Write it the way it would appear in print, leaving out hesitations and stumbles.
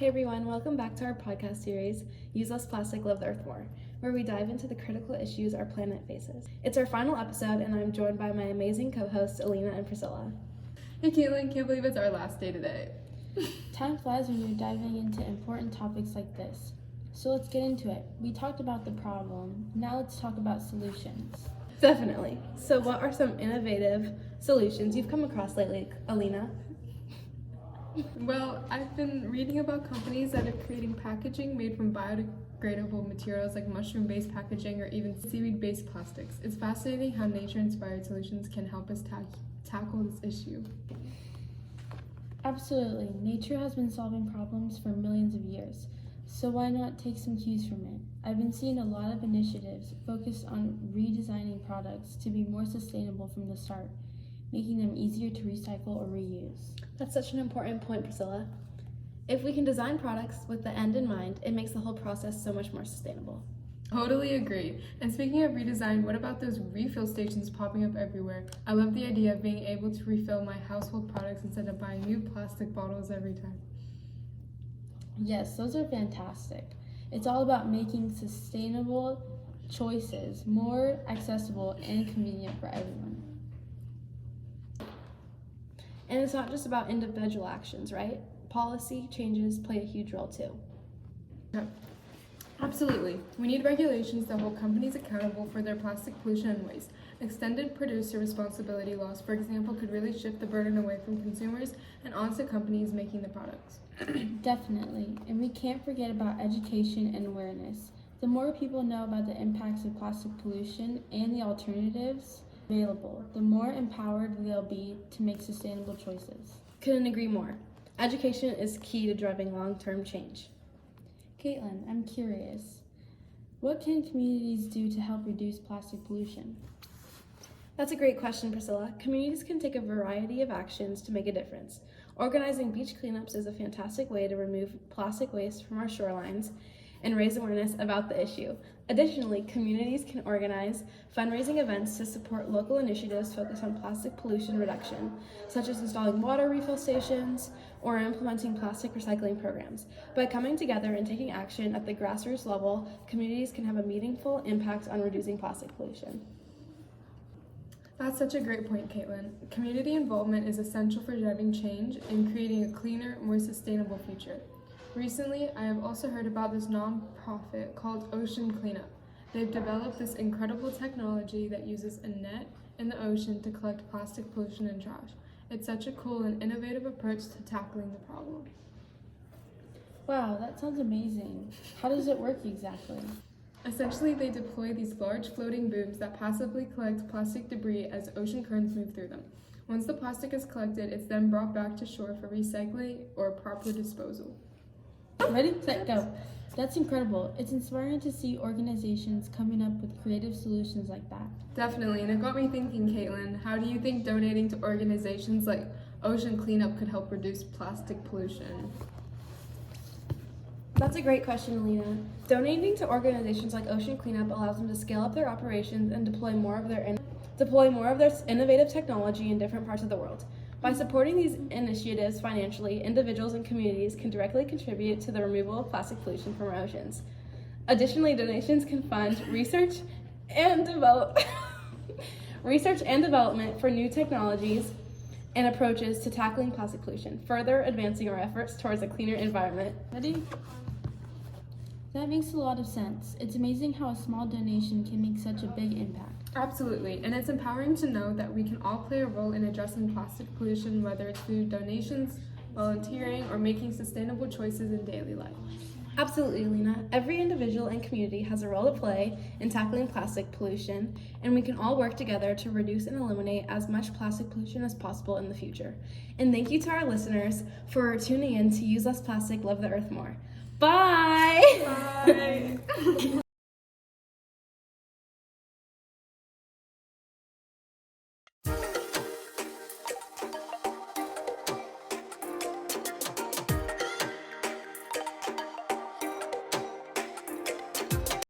Hey everyone, welcome back to our podcast series, Use Less Plastic, Love the Earth More, where we dive into the critical issues our planet faces. It's our final episode, and I'm joined by my amazing co-hosts, Alina and Priscilla. Hey Caitlin, can't believe it's our last day today. Time flies when you're diving into important topics like this. So let's get into it. We talked about the problem, now let's talk about solutions. Definitely. So what are some innovative solutions you've come across lately, Alina? Well, I've been reading about companies that are creating packaging made from biodegradable materials like mushroom-based packaging or even seaweed-based plastics. It's fascinating how nature-inspired solutions can help us tackle this issue. Absolutely. Nature has been solving problems for millions of years. So why not take some cues from it? I've been seeing a lot of initiatives focused on redesigning products to be more sustainable from the start, making them easier to recycle or reuse. That's such an important point, Priscilla. If we can design products with the end in mind, it makes the whole process so much more sustainable. Totally agree. And speaking of redesign, what about those refill stations popping up everywhere? I love the idea of being able to refill my household products instead of buying new plastic bottles every time. Yes, those are fantastic. It's all about making sustainable choices more accessible and convenient for everyone. And it's not just about individual actions, right? Policy changes play a huge role too. Yep. Absolutely. We need regulations that hold companies accountable for their plastic pollution and waste. Extended producer responsibility laws, for example, could really shift the burden away from consumers and onto companies making the products. Definitely, and we can't forget about education and awareness. The more people know about the impacts of plastic pollution and the alternatives available, the more empowered they'll be to make sustainable choices. Couldn't agree more. Education is key to driving long-term change. Caitlin, I'm curious. What can communities do to help reduce plastic pollution? That's a great question, Priscilla. Communities can take a variety of actions to make a difference. Organizing beach cleanups is a fantastic way to remove plastic waste from our shorelines and raise awareness about the issue. Additionally, communities can organize fundraising events to support local initiatives focused on plastic pollution reduction, such as installing water refill stations or implementing plastic recycling programs. By coming together and taking action at the grassroots level, communities can have a meaningful impact on reducing plastic pollution. That's such a great point, Caitlin. Community involvement is essential for driving change and creating a cleaner, more sustainable future. Recently, I have also heard about this nonprofit called Ocean Cleanup. They've developed this incredible technology that uses a net in the ocean to collect plastic pollution and trash. It's such a cool and innovative approach to tackling the problem. Wow, that sounds amazing. How does it work exactly? Essentially, they deploy these large floating booms that passively collect plastic debris as ocean currents move through them. Once the plastic is collected, it's then brought back to shore for recycling or proper disposal. Ready, set, go. That's incredible. It's inspiring to see organizations coming up with creative solutions like that. Definitely, and it got me thinking, Caitlin, how do you think donating to organizations like Ocean Cleanup could help reduce plastic pollution? That's a great question, Alina. Donating to organizations like Ocean Cleanup allows them to scale up their operations and deploy more of their innovative technology in different parts of the world. By supporting these initiatives financially, individuals and communities can directly contribute to the removal of plastic pollution from our oceans. Additionally, donations can fund research and development for new technologies and approaches to tackling plastic pollution, further advancing our efforts towards a cleaner environment. Ready? That makes a lot of sense. It's amazing how a small donation can make such a big impact. Absolutely, and it's empowering to know that we can all play a role in addressing plastic pollution, whether it's through donations, volunteering, or making sustainable choices in daily life. Absolutely, Lena. Every individual and community has a role to play in tackling plastic pollution, and we can all work together to reduce and eliminate as much plastic pollution as possible in the future. And thank you to our listeners for tuning in to Use Less Plastic, Love the Earth More. Bye! Bye!